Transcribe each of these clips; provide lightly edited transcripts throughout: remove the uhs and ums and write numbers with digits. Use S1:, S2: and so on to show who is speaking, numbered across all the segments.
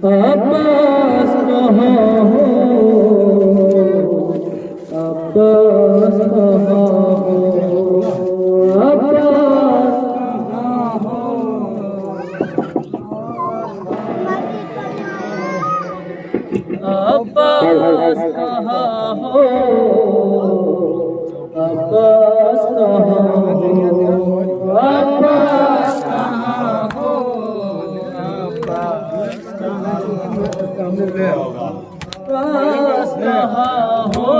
S1: अब्बास कहाँ हो, अब्बास कहाँ हो, अब्बास कहाँ हो, अब्बास कहाँ हो, अब्बास कहाँ हो, अब्बास कहाँ हो, अब्बास कहाँ हो,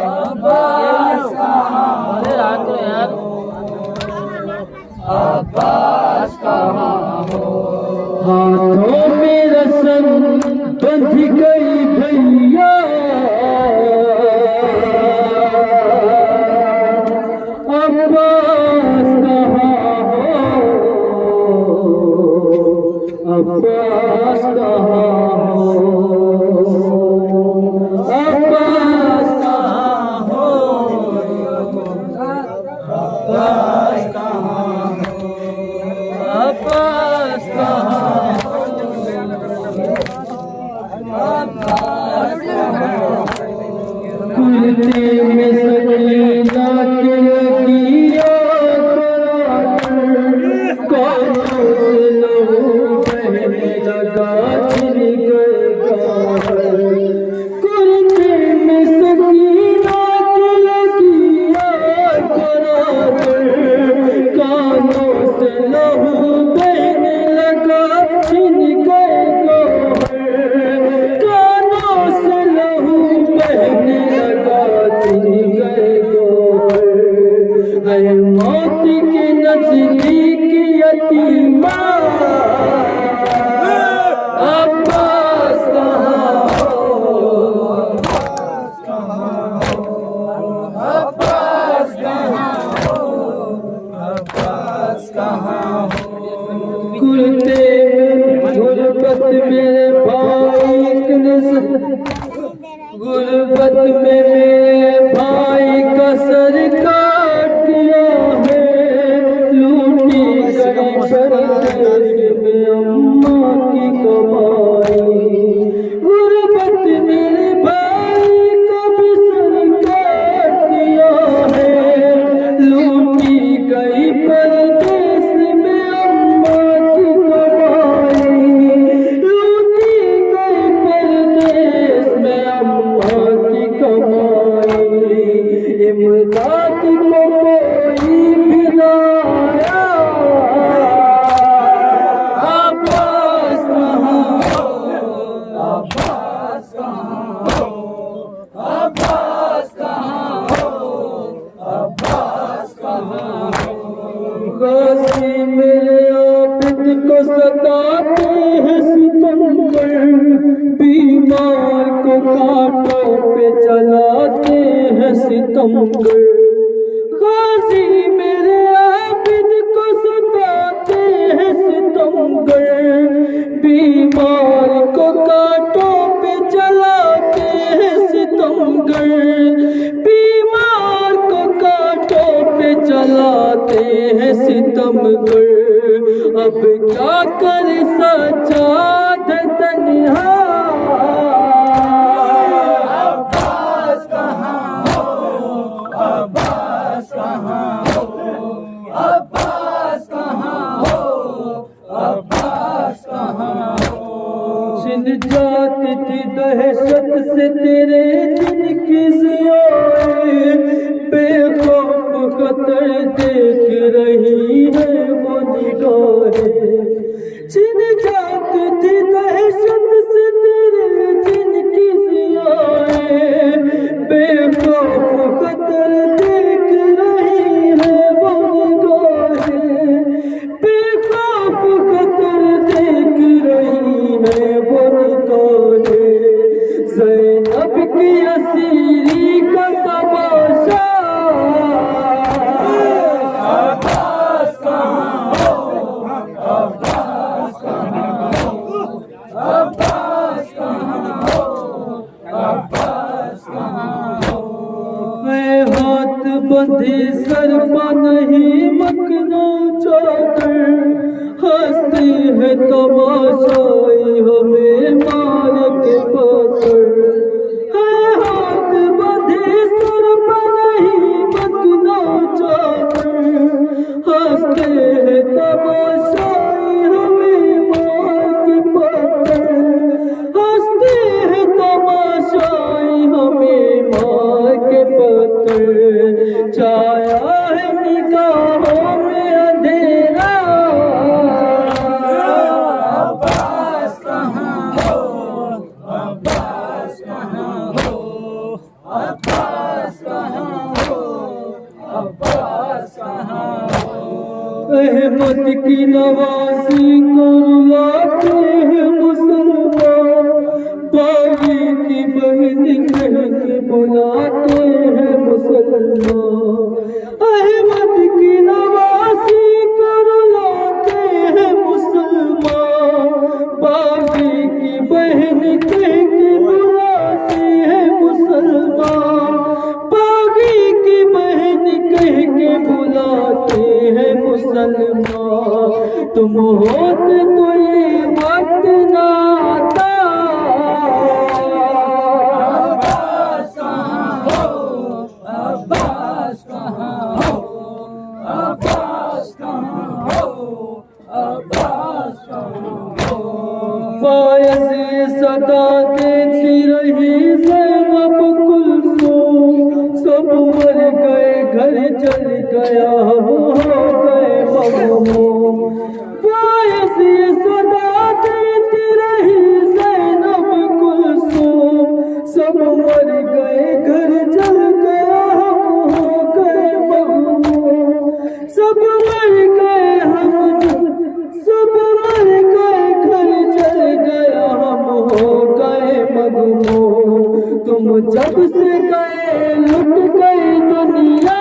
S1: अब्बास अब्बास कहाँ हो, हाथों में रस्म बंध गई भैया, अब्बास कहाँ हो, अब्बास कहाँ हो, अब्बास कहाँ हो, अब्बास कहाँ हो, अब्बास कहाँ हो, अब्बास कहाँ हो, कुर्ते में सकीना के लगिया कानों से लहू बहने लगा छिन गए काफर, कुर्ते में सकीना के लगिया कानों से लहू बहने लगा छिन गए काफर, कानों से लहू बहने लगा छिन गए काफर, ऐ मौत के नजदीक यतीमा, अब्बास कहाँ हो, अब्बास कहाँ हो, अब्बास कहाँ हो, कुर्ते गुर्बत मेरे भाई गुर्बत में मेरे भाई का सर काट दिया है, लूटी गई परदेश में अम्मा की कमाई, गुर्बत मेरे भाई का भी सर काट दिया है, लूटी गई परदेश में अम्मा की कमाई, लूटी गई परदेश में अम्मा की कमाई, इमदाद को कोई भी ना आया, अब्बास कहाँ हो, अब्बास कहाँ हो, अब्बास कहाँ हो, अब्बास कहाँ हो, गाजी मेरे आबिद को सताते हैं सितमगर, बीमार को कांटों पे चलाते हैं सितमगर, गाजी मेरे आबिद को सताते हैं सितमगर, बीमार को कांटों पे चलाते हैं सितमगर, बीमार को कांटों पे चलाते हैं सितमगर, अब क्या करे सज्जाद तन्हा, अब्बास कहाँ हो, अब्बास कहाँ हो, अब्बास कहाँ हो, अब्बास कहाँ हो, छिन जाती थी दहशत से तेरे दिन की ज़ियाएं, बेखौफ खतर देख रही है वो निगाहें, छिन जाती थी दहशत से तेरे दिन की ज़ियाएं, बेखौफ खतर देख रही है वो निगाहें, बेखौफ खतर देख रही है वो निगाहें, ज़ैनब की असीरी का तमाशा, बंधे सर पर नहीं मखना चादर, हंसते हैं तमाशाई हमें मार के पकड़। है हाथ बंधे सर पर नहीं मखना चादर, हंसते हैं तमाशाई हमें मार के पकड़। हंसते हैं तमाशाई हमें मार के पकड़। छाया है निगाहों में अंधेरा, अब्बास कहाँ हो, अब्बास कहाँ हो, अब्बास कहाँ हो, अब्बास कहाँ हो। अहमद की नवाज़ी को रुलाते हैं मुसलमान, बागी की बहन कह के बुलाते हैं मुसलमान। अहमद की नवाज़ी को रुलाते हैं मुसलमान, बागी की बहन कह के बुलाते हैं मुसलमान। बागी की बहन कह के बुलाते हैं मुसलमान। तुम होते तो ये वक्त ना आता, अब्बास कहाँ हो, अब्बास कहाँ हो, अब्बास कहाँ हो, अब्बास कहाँ हो। बायस सदा देती रही ज़ैनब कुलसूम, सब मर गए घर चल गया हो गए मगमूम। बायस सदा देती रही ज़ैनब कुलसूम, सब मर गए घर चल गया हो गए मगमूम। सब मर गए हम, सब मर गए घर चल गया हम हो गए मगमूम। तुम जब से गए लुट गई दुनिया,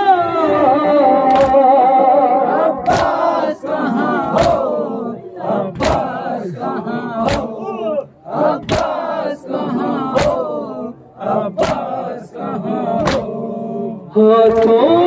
S1: अब्बास कहाँ हो, अब्बास कहाँ हो, अब्बास कहाँ हो, अब्बास कहाँ हो। हाथों